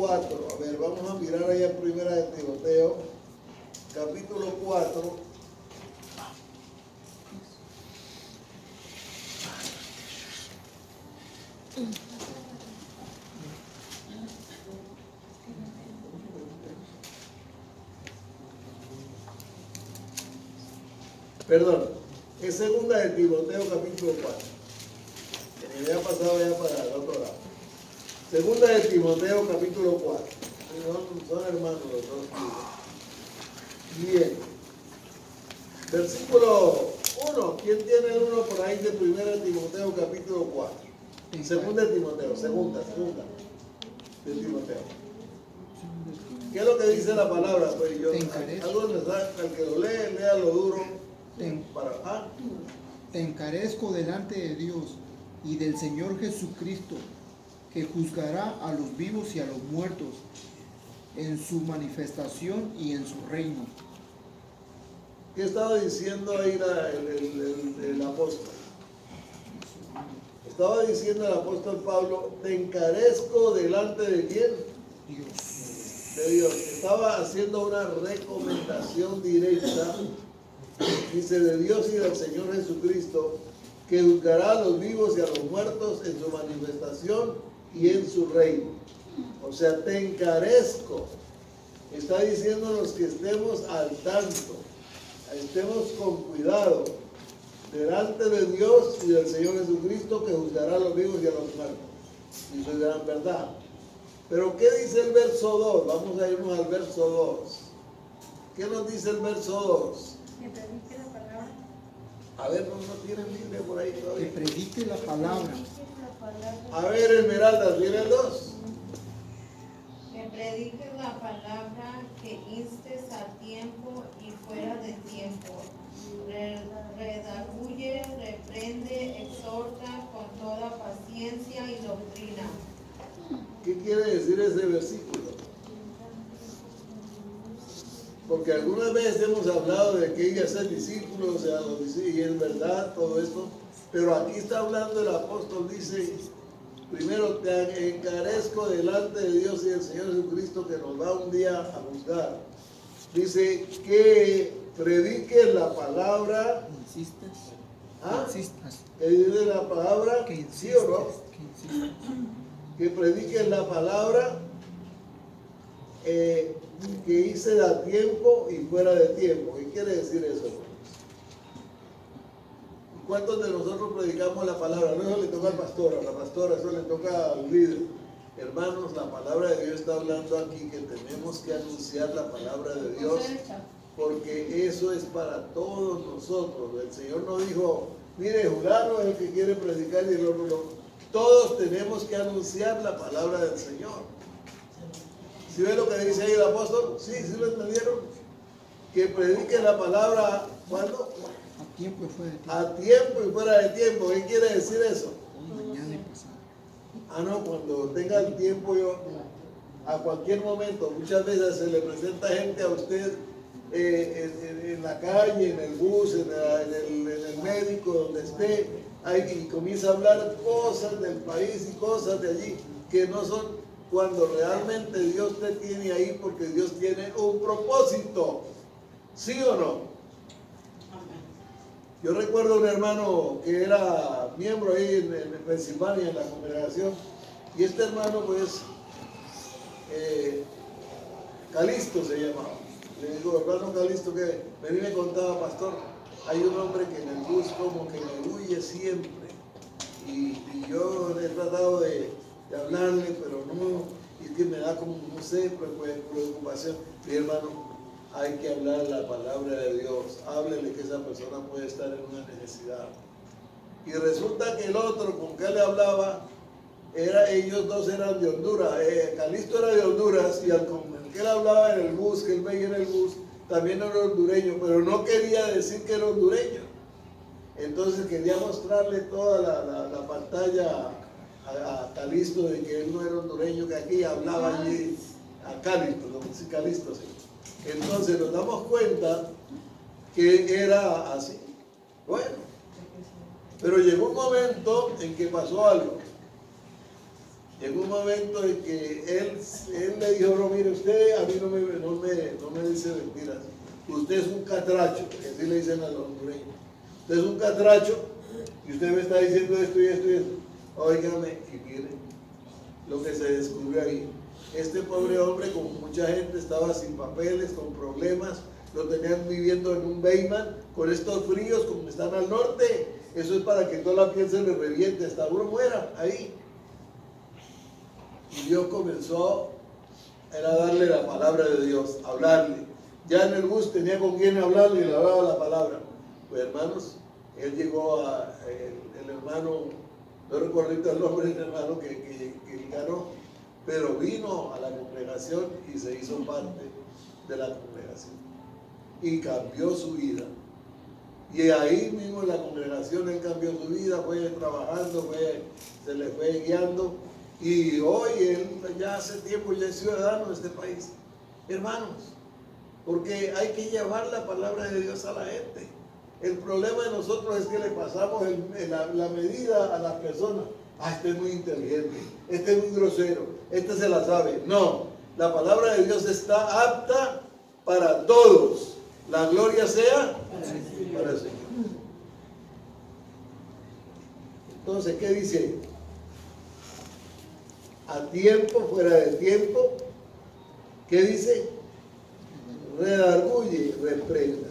4. A ver, vamos a mirar allá en Primera de Timoteo, capítulo 4. Perdón, es Segunda de Timoteo, capítulo 4. Que me había pasado ya para el otro lado. Segunda de Timoteo, capítulo 4. Son hermanos los dos. Bien. Versículo 1. ¿Quién tiene el 1 por ahí de Primera de Timoteo, capítulo 4? Segunda de Timoteo, segunda de Timoteo. ¿Qué es lo que dice la palabra? Pues yo, algo les da, al que lo lee, lea lo duro. Te encarezco delante de Dios y del Señor Jesucristo, que juzgará a los vivos y a los muertos en su manifestación y en su reino. ¿Qué estaba diciendo ahí el apóstol? Estaba diciendo el apóstol Pablo, te encarezco delante de ¿quién? Dios. De Dios. Estaba haciendo una recomendación directa, dice, de Dios y del Señor Jesucristo, que juzgará a los vivos y a los muertos en su manifestación y en su reino. O sea, te encarezco. Está diciéndonos que estemos al tanto, estemos con cuidado delante de Dios y del Señor Jesucristo, que juzgará a los vivos y a los muertos. Y eso es gran verdad. Pero ¿qué dice el verso 2? Vamos a irnos al verso 2. ¿Qué nos dice el verso 2? Que predique la palabra. A ver, no tienen Biblia por ahí Que todavía. predique la palabra. A ver, Esmeralda, ¿tienen dos? Que prediques la palabra, que instes a tiempo y fuera de tiempo. Redarguye, reprende, exhorta con toda paciencia y doctrina. ¿Qué quiere decir ese versículo? Porque algunas veces hemos hablado de que ella es el discípulo, o sea, y es verdad todo esto, pero aquí está hablando el apóstol, dice, primero te encarezco delante de Dios y del Señor Jesucristo, que nos va un día a juzgar. Dice que predique la palabra. Insistas. ¿Ah? Insistas. Que dice la palabra, Que ¿sí o no? insistas. Que insistas. Que predique la palabra, que hice a tiempo y fuera de tiempo. ¿Qué quiere decir eso? ¿Cuántos de nosotros predicamos la palabra? No, eso le toca al pastor, a la pastora, eso le toca al líder. Hermanos, la palabra de Dios está hablando aquí que tenemos que anunciar la palabra de Dios, porque eso es para todos nosotros. El Señor no dijo, mire, fulano es el que quiere predicar y el otro no. Todos tenemos que anunciar la palabra del Señor. ¿Sí ven lo que dice ahí el apóstol? Sí, ¿sí lo entendieron? Que predique la palabra, ¿cuándo? A tiempo y fuera de tiempo. A tiempo y fuera de tiempo. ¿Qué quiere decir eso? Hoy, mañana y pasado. Ah, no, cuando tenga el tiempo yo, a cualquier momento, muchas veces se le presenta gente a usted en la calle, en el bus, en el médico, donde esté, y comienza a hablar cosas del país y cosas de allí que no son cuando realmente Dios te tiene ahí, porque Dios tiene un propósito. ¿Sí o no? Yo recuerdo un hermano que era miembro ahí en Pensilvania, en la congregación, y este hermano pues, Calisto se llamaba. Le digo, hermano Calisto, que vení me contaba, pastor, hay un hombre que en el bus como que me huye siempre, y yo he tratado de hablarle, pero no, y es que me da como, no sé, preocupación. Mi hermano, hay que hablar la palabra de Dios, háblele que esa persona puede estar en una necesidad. Y resulta que el otro con que le hablaba, ellos dos eran de Honduras, Calisto era de Honduras, y con el que él hablaba en el bus, que él veía en el bus, también era hondureño, pero no quería decir que era hondureño. Entonces quería mostrarle toda la pantalla a Calisto de que él no era hondureño, que aquí hablaba allí a Calisto, no sí, Calisto, sí. Entonces nos damos cuenta que era así. Bueno, pero llegó un momento en que pasó algo. Llegó un momento en que él le dijo, no, mire, usted a mí no me dice mentiras. Usted es un catracho, porque así le dicen a los hondureños. Usted es un catracho y usted me está diciendo esto y esto y esto. Óigame y mire lo que se descubrió ahí. Este pobre hombre, como mucha gente, estaba sin papeles, con problemas, lo tenían viviendo en un Bayman, con estos fríos como están al norte. Eso es para que toda la piel se le reviente, hasta uno muera ahí. Y Dios comenzó a darle la palabra de Dios, hablarle. Ya en el bus tenía con quién hablarle y le hablaba la palabra. Pues hermanos, él llegó a, el hermano, no recuerdo el nombre del hermano que ganó, pero vino a la congregación y se hizo parte de la congregación. Y cambió su vida. Y ahí mismo en la congregación él cambió su vida, fue trabajando, se le fue guiando. Y hoy él ya hace tiempo ya es ciudadano de este país. Hermanos, porque hay que llevar la palabra de Dios a la gente. El problema de nosotros es que le pasamos la medida a las personas. Ah, este es muy inteligente, este es muy grosero, este se la sabe. No, la palabra de Dios está apta para todos. La gloria sea para el Señor. Entonces, ¿qué dice ahí? A tiempo, fuera de tiempo. ¿Qué dice? Redarguye, reprenda.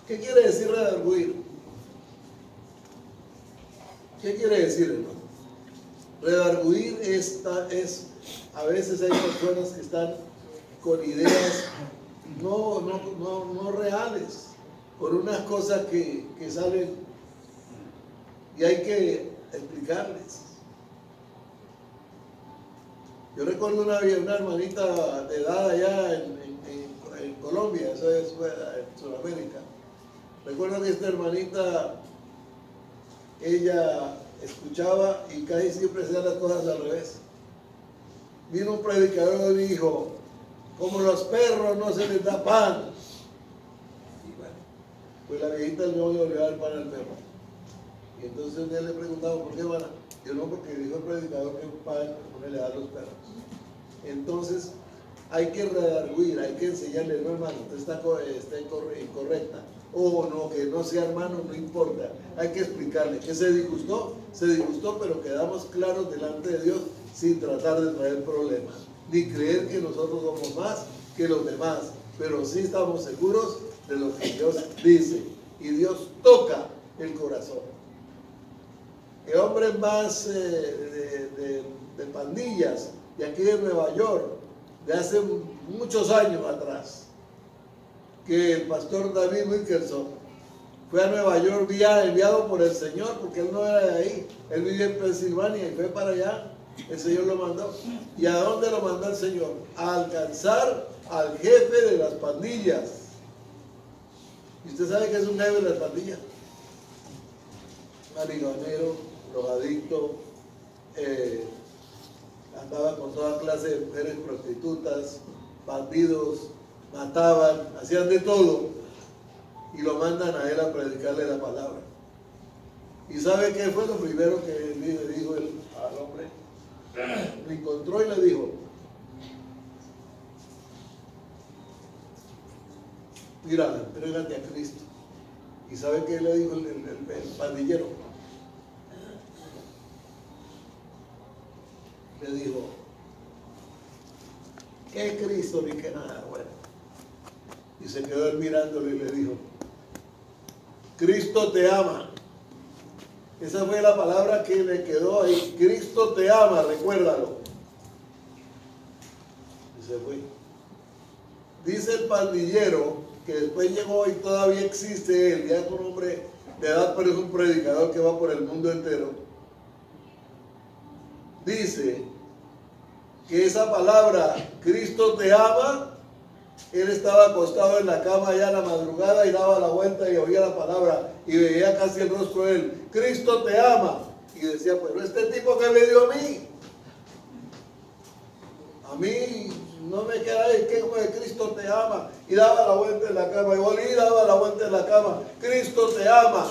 ¿Qué quiere decir redarguir? ¿Qué quiere decir, hermano? Redarguir es, a veces hay personas que están con ideas no reales, con unas cosas que salen y hay que explicarles. Yo recuerdo una hermanita de edad allá en Colombia, eso es en Sudamérica. Recuerdo que esta hermanita, ella escuchaba y casi siempre hacía las cosas al revés. Vino un predicador y dijo, como los perros no se les da pan. Y bueno, pues la viejita no le volvió a dar pan al perro. Y entonces un día le preguntaba, ¿por qué van a? Yo no, porque dijo el predicador que pan no le da a los perros. Entonces hay que redarguir, hay que enseñarle, no hermano, usted está incorrecta. O no, que no sea hermano, no importa. Hay que explicarle que se disgustó, pero quedamos claros delante de Dios sin tratar de traer problemas. Ni creer que nosotros somos más que los demás, pero sí estamos seguros de lo que Dios dice. Y Dios toca el corazón. El hombre más de pandillas de aquí de Nueva York, de hace muchos años atrás, que el pastor David Wilkerson fue a Nueva York enviado por el Señor, porque él no era de ahí, él vivía en Pensilvania y fue para allá, el Señor lo mandó. ¿Y a dónde lo mandó el Señor? A alcanzar al jefe de las pandillas. ¿Y usted sabe qué es un jefe de las pandillas? Marihuanero, drogadicto, andaba con toda clase de mujeres prostitutas, bandidos, mataban, hacían de todo y lo mandan a él a predicarle la palabra. ¿Y sabe qué fue lo primero que le dijo al hombre? Lo encontró y le dijo, mira, entrégate a Cristo. ¿Y sabe qué le dijo el pandillero? Le dijo, ¿qué Cristo ni qué nada? Bueno, y se quedó él mirándole y le dijo, Cristo te ama. Esa fue la palabra que le quedó ahí. Cristo te ama, recuérdalo. Y se fue. Dice el pandillero que después llegó y todavía existe él, ya es un hombre de edad, pero es un predicador que va por el mundo entero. Dice que esa palabra, Cristo te ama, él estaba acostado en la cama ya a la madrugada y daba la vuelta y oía la palabra y veía casi el rostro de él. Cristo te ama. Y decía, pero este tipo que me dio a mí no me queda el quejo de Cristo te ama. Y daba la vuelta en la cama. Y volví y daba la vuelta en la cama. Cristo te ama.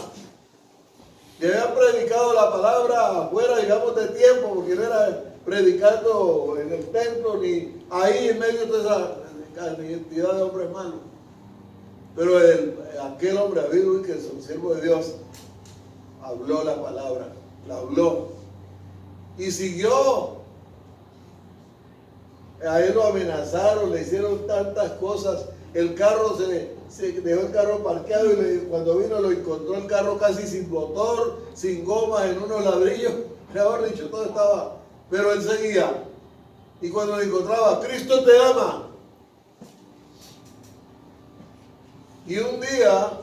Y habían predicado la palabra afuera, digamos, de tiempo, porque no era predicando en el templo, ni ahí en medio de esa cantidad de hombres malos. Pero aquel hombre David, que es un siervo de Dios, habló la palabra, la habló y siguió. A él lo amenazaron, le hicieron tantas cosas. El carro se dejó el carro parqueado y cuando vino lo encontró el carro casi sin motor, sin goma, en unos ladrillos. Mejor dicho, todo estaba, pero él seguía. Y cuando lo encontraba, Cristo te ama. Y un día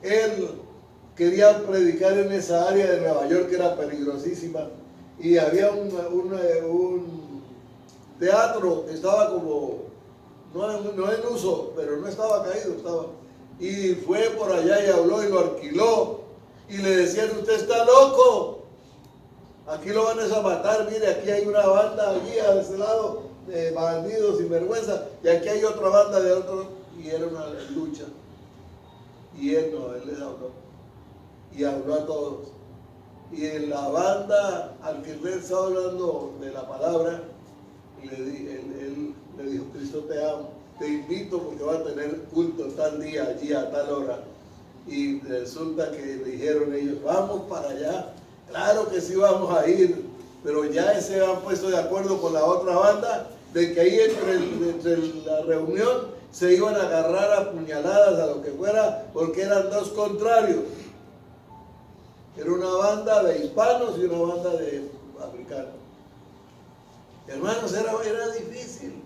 él quería predicar en esa área de Nueva York que era peligrosísima, y había un teatro que estaba como, no en uso, pero no estaba caído, y fue por allá y habló y lo alquiló, y le decían, usted está loco, aquí lo van a matar, mire, aquí hay una banda allí a ese lado, de bandidos sin vergüenza, y aquí hay otra banda de otros, y era una lucha. Y él les habló, y habló a todos. Y en la banda al que él estaba hablando de la palabra, él le dijo, Cristo te amo, te invito porque va a tener culto tal día, allí a tal hora. Y resulta que dijeron ellos, vamos para allá, claro que sí vamos a ir, pero ya se han puesto de acuerdo con la otra banda, de que ahí entre la reunión se iban a agarrar a puñaladas, a lo que fuera, porque eran dos contrarios. Era una banda de hispanos y una banda de africanos. Hermanos, era difícil.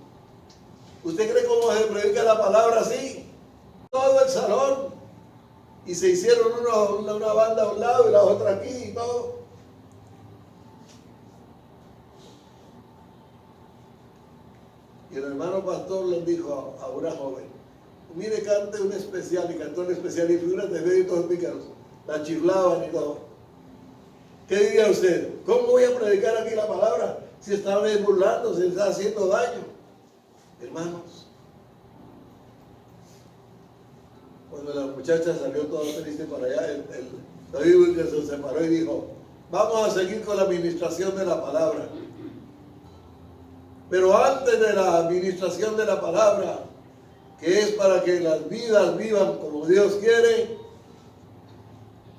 ¿Usted cree cómo se predica la palabra así? Todo el salón. Y se hicieron una banda a un lado y la otra aquí y todo. Y el hermano pastor les dijo a una joven, mire, cante un especial, y cantó el especial, y figúrate, medio todos pícaros, la chiflaban y todo. ¿Qué diría usted? ¿Cómo voy a predicar aquí la palabra si están burlando, si está haciendo daño? Hermanos, cuando la muchacha salió toda triste para allá, David Wilkerson se paró y dijo, vamos a seguir con la administración de la palabra. Pero antes de la administración de la palabra, que es para que las vidas vivan como Dios quiere,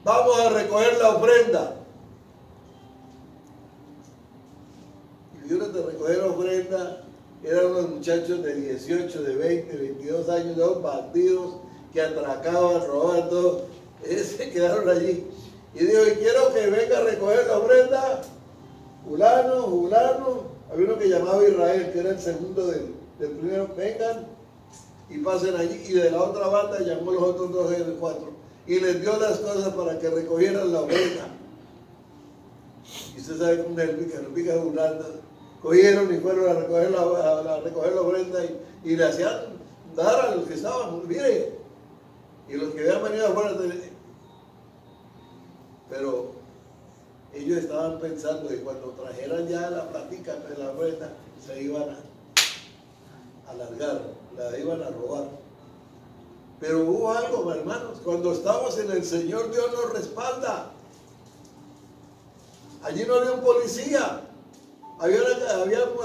vamos a recoger la ofrenda. Y fíjate, recoger la ofrenda eran unos muchachos de 18, de 20, 22 años, de bandidos que atracaban, robaban todo. Se quedaron allí. Y dijo, y quiero que venga a recoger la ofrenda, fulano. Había uno que llamaba Israel, que era el segundo del primero, vengan y pasen allí. Y de la otra banda llamó los otros dos de cuatro y les dio las cosas para que recogieran la ofrenda. Y usted sabe cómo es el pica burlando. Cogieron y fueron a recoger la ofrenda y le hacían dar a los que estaban, mire, y los que habían venido afuera. Pero ellos estaban pensando que cuando trajeran ya la platica de la ofrenda, se iban a alargar, la iban a robar. Pero hubo algo, hermanos, cuando estamos en el Señor, Dios nos respalda. Allí no había un policía. Había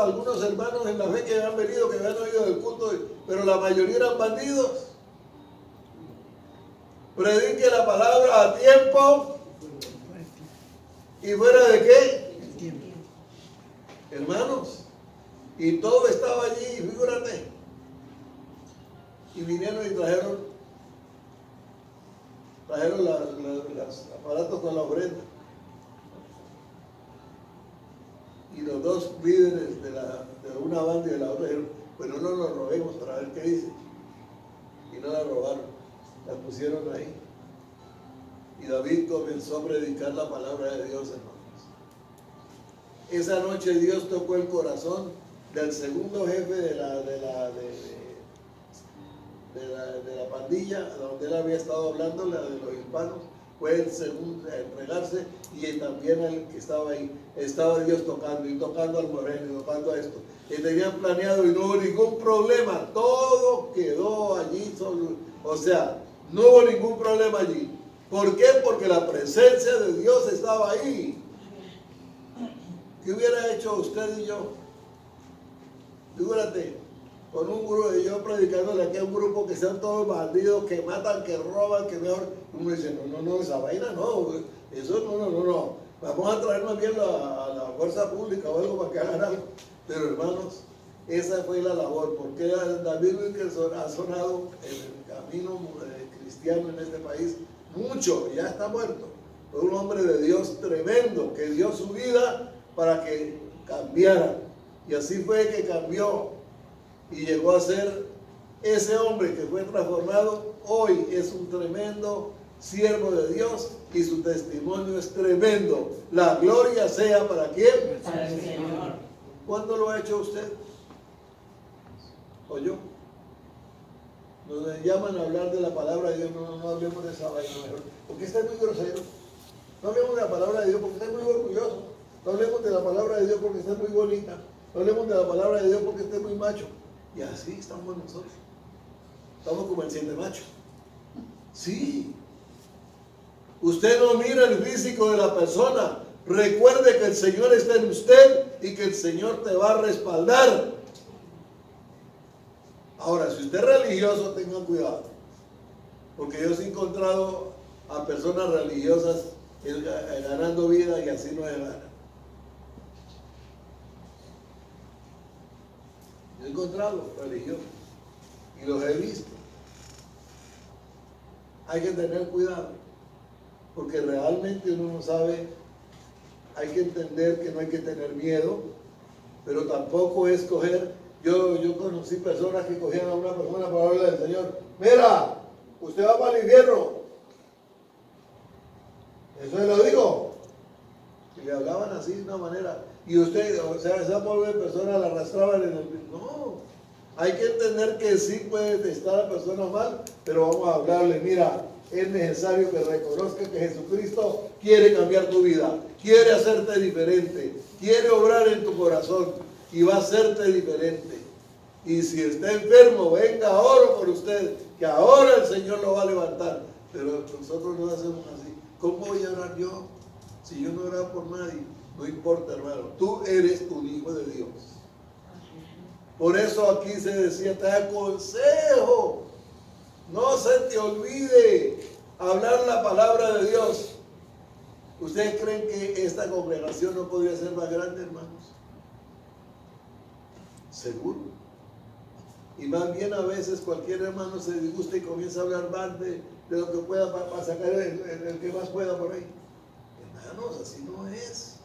algunos hermanos en la fe que habían venido, que habían oído del culto, pero la mayoría eran bandidos. Predique la palabra a tiempo. ¿Y fuera de qué? El tiempo. Hermanos, y todo estaba allí, figúrate. Y vinieron y trajeron los aparatos con la ofrenda. Y los dos líderes de una banda y de la otra dijeron, pues no nos lo robemos para ver qué dice. Y no la robaron, la pusieron ahí. Y David comenzó a predicar la palabra de Dios, hermanos. Esa noche Dios tocó el corazón del segundo jefe de la pandilla, donde él había estado hablando, la de los hispanos. Fue el segundo a entregarse, y también el que estaba ahí. Estaba Dios tocando, y tocando al moreno, y tocando a esto. Y tenían planeado y no hubo ningún problema. Todo quedó allí solo. O sea, no hubo ningún problema allí. ¿Por qué? Porque la presencia de Dios estaba ahí. ¿Qué hubiera hecho usted y yo? Figúrate, con un grupo, yo predicándole aquí a un grupo que sean todos bandidos, que matan, que roban, que mejor. Uno dice, no, esa vaina no, eso no. Vamos a traer más bien a la fuerza pública o algo para que hagan algo. Pero hermanos, esa fue la labor, porque David Wilkerson ha sonado en el camino cristiano en este país mucho, ya está muerto. Fue un hombre de Dios tremendo, que dio su vida para que cambiara. Y así fue que cambió y llegó a ser ese hombre que fue transformado. Hoy es un tremendo siervo de Dios y su testimonio es tremendo. La gloria sea para quién. Para el Señor. ¿Cuándo lo ha hecho usted? ¿O yo? Nos llaman a hablar de la palabra de Dios, no hablemos de esa vaina mejor, porque está muy grosero. No hablemos de la palabra de Dios porque está muy orgulloso. No hablemos de la palabra de Dios porque está muy bonita. No hablemos de la palabra de Dios porque esté muy macho. Y así estamos nosotros. Estamos como el 7 macho. Sí. Usted no mira el físico de la persona. Recuerde que el Señor está en usted y que el Señor te va a respaldar. Ahora, si usted es religioso, tenga cuidado. Porque yo he encontrado a personas religiosas ganando vida y así no es gana. Yo he encontrado religiosos y los he visto. Hay que tener cuidado, porque realmente uno no sabe. Hay que entender que no hay que tener miedo, pero tampoco es coger. Yo conocí personas que cogían a una persona para hablarle del Señor. Mira, usted va para el infierno. Eso se lo digo. Y le hablaban así de una manera. Y usted, o sea, esa pobre persona la arrastraban en el... No, hay que entender que sí puede estar la persona mal, pero vamos a hablarle, mira, es necesario que reconozca que Jesucristo quiere cambiar tu vida, quiere hacerte diferente, quiere obrar en tu corazón y va a hacerte diferente. Y si está enfermo, venga, oro por usted, que ahora el Señor lo va a levantar. Pero nosotros no hacemos así. ¿Cómo voy a orar yo? Si yo no oro por nadie. No importa, hermano, tú eres un hijo de Dios. Por eso aquí se decía, te aconsejo, no se te olvide hablar la palabra de Dios. ¿Ustedes creen que esta congregación no podría ser más grande, hermanos? Seguro. Y más bien a veces cualquier hermano se disgusta y comienza a hablar más de lo que pueda para sacar el que más pueda por ahí. Hermanos, así no es.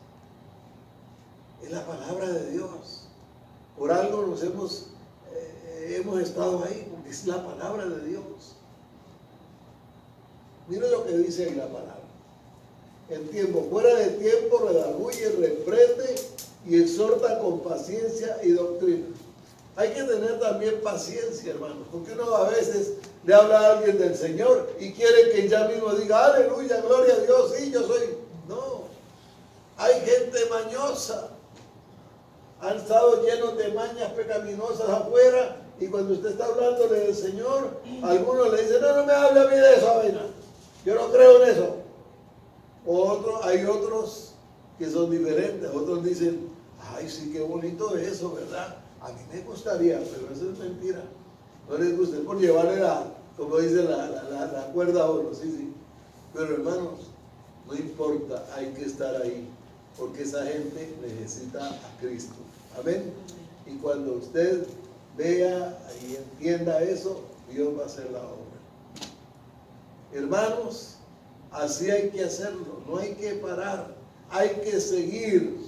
Es la palabra de Dios. Por algo nos hemos estado ahí, porque es la palabra de Dios. Mire lo que dice ahí la palabra. En tiempo, fuera de tiempo, redarguye, reprende y exhorta con paciencia y doctrina. Hay que tener también paciencia, hermanos, porque uno a veces le habla a alguien del Señor y quiere que ya mismo diga, aleluya, gloria a Dios, sí, yo soy. No, hay gente mañosa. Han estado llenos de mañas pecaminosas afuera y cuando usted está hablándole del Señor, algunos le dicen, no me hable a mí de eso, vaina. Yo no creo en eso. Hay otros que son diferentes. Otros dicen, ay, sí, qué bonito eso, ¿verdad? A mí me gustaría, pero eso es mentira. No les gusta, es por llevarle como dice la cuerda a uno, sí. Pero hermanos, no importa, hay que estar ahí, porque esa gente necesita a Cristo. Amén. Y cuando usted vea y entienda eso, Dios va a hacer la obra. Hermanos, así hay que hacerlo, no hay que parar, hay que seguir.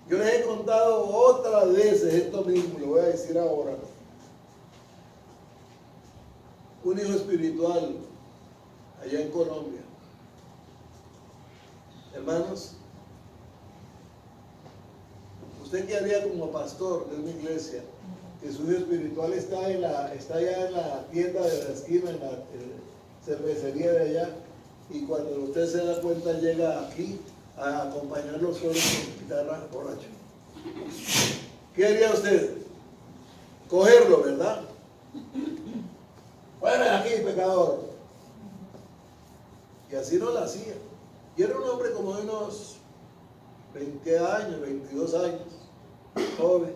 Yo les he contado otras veces esto mismo, lo voy a decir ahora. Un hijo espiritual allá en Colombia. Hermanos, ¿usted qué haría como pastor de una iglesia? Que su hijo espiritual está allá en la tienda de la esquina, en la cervecería de allá, y cuando usted se da cuenta llega aquí a acompañarlo solo con guitarra borracho. ¿Qué haría usted? Cogerlo, ¿verdad? Fuera de aquí, pecador. Y así no la hacía. Y era un hombre como de unos 20 años, 22 años, joven.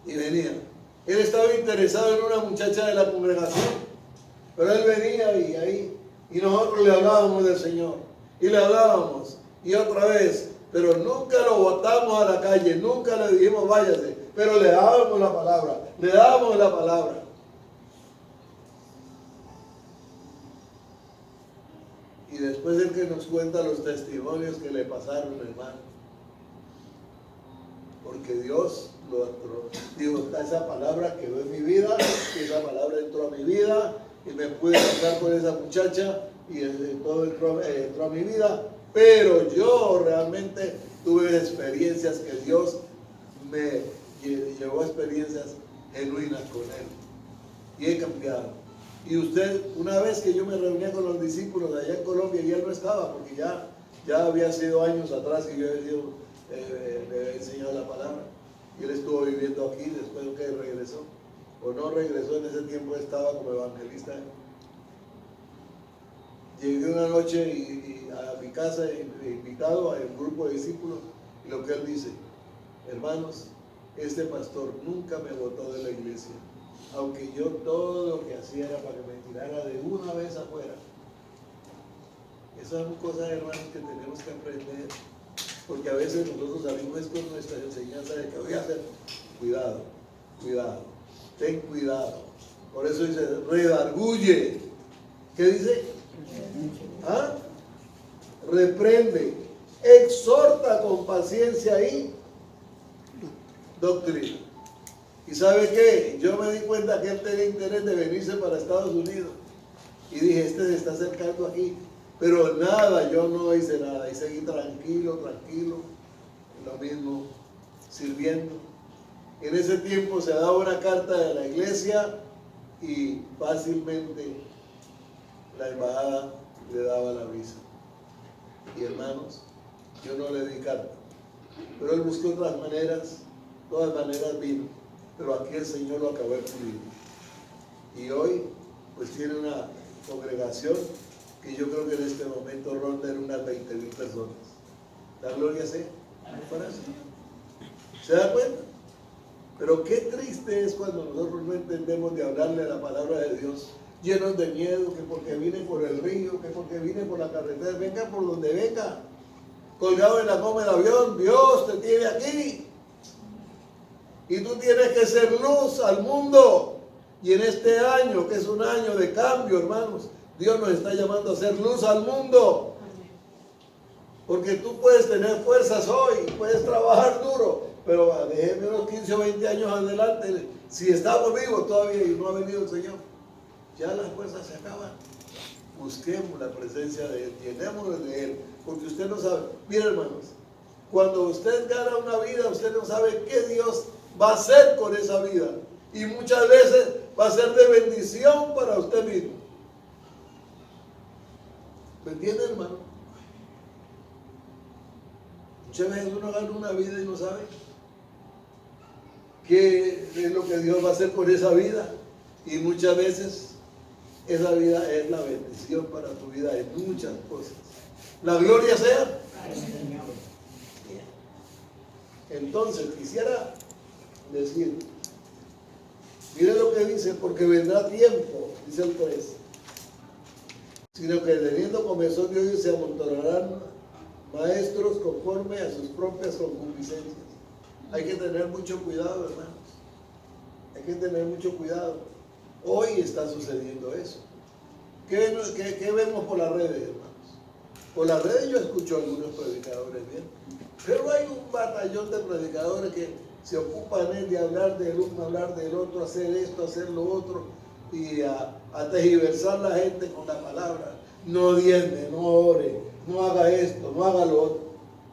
Y venía. Él estaba interesado en una muchacha de la congregación, pero él venía y ahí, y nosotros le hablábamos del Señor, y le hablábamos, y otra vez, pero nunca lo botamos a la calle, nunca le dijimos váyase, pero le dábamos la palabra, le dábamos la palabra. Y después el que nos cuenta los testimonios que le pasaron, hermano. Porque Dios dijo, esa palabra quedó en mi vida, y esa palabra entró a mi vida, y me pude casar con esa muchacha, y todo entró a mi vida. Pero yo realmente tuve experiencias que Dios me llevó a experiencias genuinas con Él. Y he cambiado. Y usted, una vez que yo me reunía con los discípulos allá en Colombia, y él no estaba, porque ya había sido años atrás que yo le había enseñado la palabra. Y él estuvo viviendo aquí después de que regresó. O no regresó, en ese tiempo estaba como evangelista. Llegué una noche a mi casa, invitado a un grupo de discípulos, y lo que él dice: hermanos, este pastor nunca me botó de la iglesia, aunque yo todo lo que hacía era para que me tirara de una vez afuera. Esas son cosas, hermanos, que tenemos que aprender, porque a veces nosotros salimos con nuestra enseñanza de que voy a hacer. Cuidado, cuidado, ten cuidado. Por eso dice, redarguye. ¿Qué dice? ¿Ah? Reprende, exhorta con paciencia y doctrina. ¿Y sabe qué? Yo me di cuenta que él tenía interés de venirse para Estados Unidos. Y dije, este se está acercando aquí. Pero nada, yo no hice nada. Y seguí tranquilo, lo mismo, sirviendo. En ese tiempo se daba una carta de la iglesia y fácilmente la embajada le daba la visa. Y hermanos, yo no le di carta. Pero él buscó otras maneras, todas maneras vino. Pero aquí el Señor lo acabó de pulir. Y hoy, pues tiene una congregación que yo creo que en este momento ronda en unas 20,000 personas. La gloria sea para eso. ¿Se da cuenta? Pero qué triste es cuando nosotros no entendemos de hablarle la palabra de Dios, llenos de miedo, que porque vine por el río, que porque vine por la carretera, venga por donde venga, colgado en la goma del avión, Dios te tiene aquí. Y tú tienes que ser luz al mundo. Y en este año, que es un año de cambio, hermanos, Dios nos está llamando a ser luz al mundo. Porque tú puedes tener fuerzas hoy, puedes trabajar duro, pero déjeme unos 15 o 20 años adelante, si estamos vivos todavía y no ha venido el Señor, ya las fuerzas se acaban. Busquemos la presencia de Él, llenémonos de Él, porque usted no sabe. Mira, hermanos, cuando usted gana una vida, usted no sabe qué Dios va a hacer con esa vida. Y muchas veces va a ser de bendición para usted mismo. ¿Me entiende, hermano? Muchas veces uno gana una vida y no sabe qué es lo que Dios va a hacer con esa vida. Y muchas veces esa vida es la bendición para tu vida en muchas cosas. La gloria sea. Entonces quisiera decir, mire lo que dice, porque vendrá tiempo, dice el 3, sino que teniendo comezón de oír se amontonarán maestros conforme a sus propias concupiscencias. Hay que tener mucho cuidado, hermanos. Hay que tener mucho cuidado. Hoy está sucediendo eso. ¿Qué vemos por las redes, hermanos? Por las redes yo escucho a algunos predicadores bien, pero hay un batallón de predicadores que se ocupan de hablar del uno, hablar del otro, hacer esto, hacer lo otro, y a tergiversar la gente con la palabra. No diezme, no ore, no haga esto, no haga lo otro.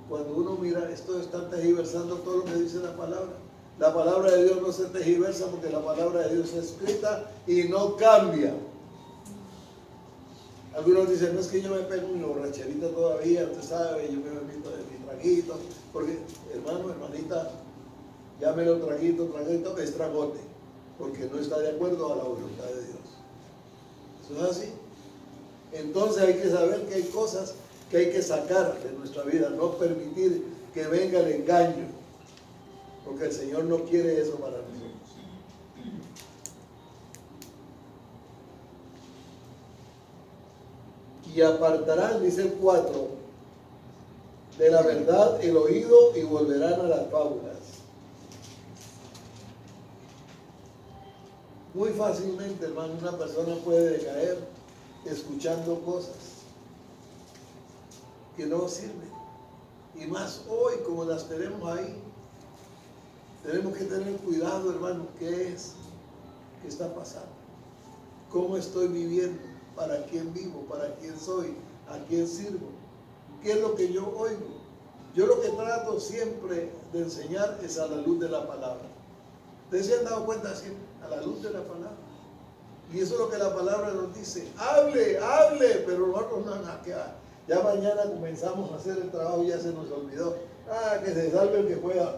Cuando uno mira, esto están tergiversando todo lo que dice la palabra. La palabra de Dios no se tergiversa porque la palabra de Dios es escrita y no cambia. Algunos dicen, no es que yo me pego una borracherita todavía, usted sabe, yo me meto de mi traguito, porque hermano, hermanita, llámelo traguito, es tragote, porque no está de acuerdo a la voluntad de Dios. ¿Eso es así? Entonces hay que saber que hay cosas que hay que sacar de nuestra vida, no permitir que venga el engaño, porque el Señor no quiere eso para nosotros. Y apartarán, dice el 4, de la verdad el oído y volverán a las fábulas. Muy fácilmente, hermano, una persona puede decaer escuchando cosas que no sirven. Y más hoy, como las tenemos ahí, tenemos que tener cuidado, hermano. ¿Qué es? ¿Qué está pasando? ¿Cómo estoy viviendo? ¿Para quién vivo? ¿Para quién soy? ¿A quién sirvo? ¿Qué es lo que yo oigo? Yo lo que trato siempre de enseñar es a la luz de la palabra. ¿Ustedes se han dado cuenta siempre? A la luz de la palabra. Y eso es lo que la palabra nos dice. Hable, hable, pero nosotros no, ya mañana comenzamos a hacer el trabajo y ya se nos olvidó. Que se salve el que pueda.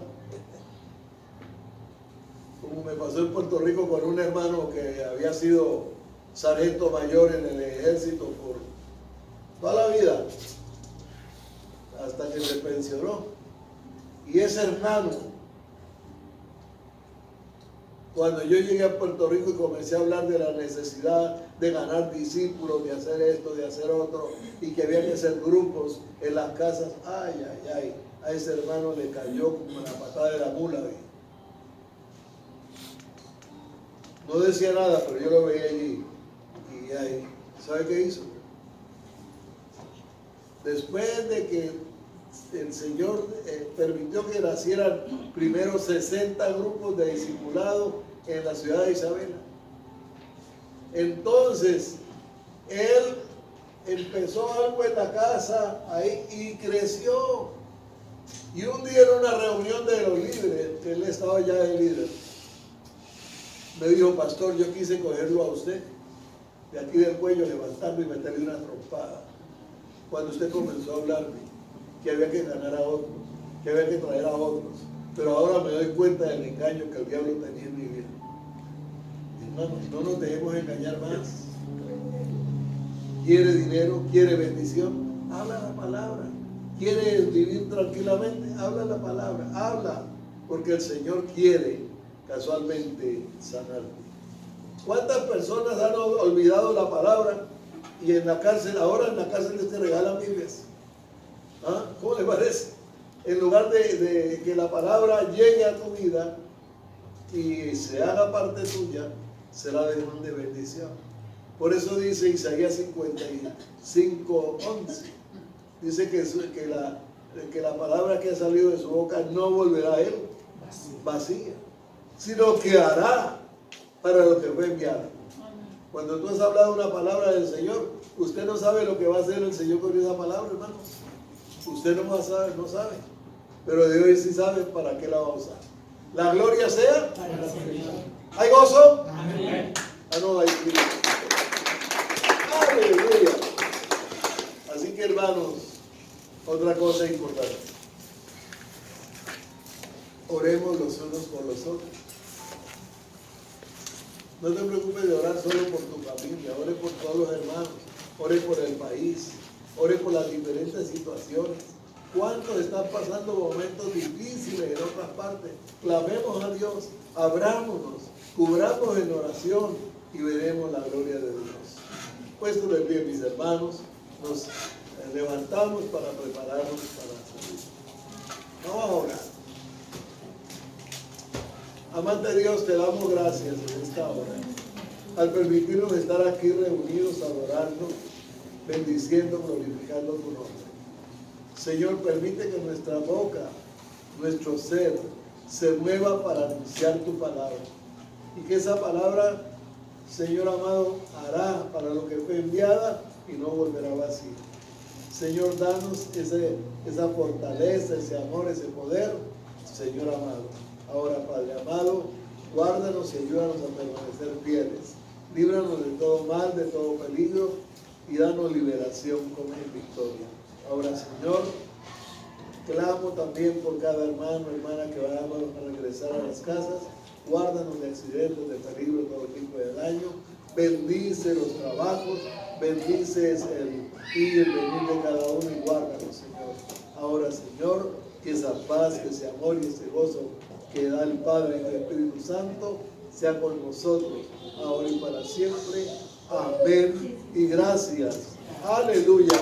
Como me pasó en Puerto Rico con un hermano que había sido sargento mayor en el ejército por toda la vida, hasta que se pensionó. Y ese hermano, cuando yo llegué a Puerto Rico y comencé a hablar de la necesidad de ganar discípulos, de hacer esto, de hacer otro, y que había que hacer grupos en las casas, a ese hermano le cayó como la patada de la mula. No decía nada, pero yo lo veía allí. Y ahí, ¿sabe qué hizo? Después de que el Señor permitió que nacieran primero 60 grupos de discipulados en la ciudad de Isabela. Entonces, él empezó algo en la casa ahí y creció. Y un día en una reunión de los líderes, que él estaba ya de líder, me dijo: pastor, yo quise cogerlo a usted de aquí del cuello, levantarlo y meterle una trompada. Cuando usted comenzó a hablarme que había que ganar a otros, que había que traer a otros, pero ahora me doy cuenta del engaño que el diablo tenía en mi vida. Hermanos, no nos dejemos engañar más. ¿Quiere dinero? ¿Quiere bendición? Habla la palabra. ¿Quiere vivir tranquilamente? Habla la palabra, habla, porque el Señor quiere casualmente sanarte. ¿Cuántas personas han olvidado la palabra y en la cárcel, ahora en la cárcel te regalan Biblias? ¿Cómo le parece? En lugar de que la palabra llegue a tu vida y se haga parte tuya, será de gran bendición. Por eso dice Isaías 55:11, dice que la palabra que ha salido de su boca no volverá a él vacía, sino que hará para lo que fue enviada. Cuando tú has hablado una palabra del Señor, usted no sabe lo que va a hacer el Señor con esa palabra, hermano. Usted no sabe, pero Dios sí sabe para qué la va a usar. La gloria sea para el Señor. ¿Hay gozo? Amén. No hay. Aleluya. Así que, hermanos, otra cosa importante. Oremos los unos por los otros. No te preocupes de orar solo por tu familia, ore por todos los hermanos, ore por el país, ore por las diferentes situaciones. ¿Cuántos están pasando momentos difíciles en otras partes? Clamemos a Dios, abrámonos, cubramos en oración y veremos la gloria de Dios. Puesto de pie, mis hermanos, nos levantamos para prepararnos para salir. Vamos a orar. Amante Dios, te damos gracias en esta hora, al permitirnos estar aquí reunidos, adorando, bendiciendo, glorificando tu nombre. Señor, permite que nuestra boca, nuestro ser, se mueva para anunciar tu palabra. Y que esa palabra, Señor amado, hará para lo que fue enviada y no volverá vacía. Señor, danos esa fortaleza, ese amor, ese poder, Señor amado. Ahora, Padre amado, guárdanos y ayúdanos a permanecer fieles. Líbranos de todo mal, de todo peligro y danos liberación con victoria. Ahora, Señor, clamo también por cada hermano, hermana que vayamos a regresar a las casas. Guárdanos de accidentes, de peligro, de todo tipo de daño. Bendice los trabajos, bendices el ir y el venir de cada uno y guárdanos, Señor. Ahora, Señor, que esa paz, que ese amor y ese gozo que da el Padre y el Espíritu Santo sea con nosotros, ahora y para siempre. Amén y gracias. Aleluya.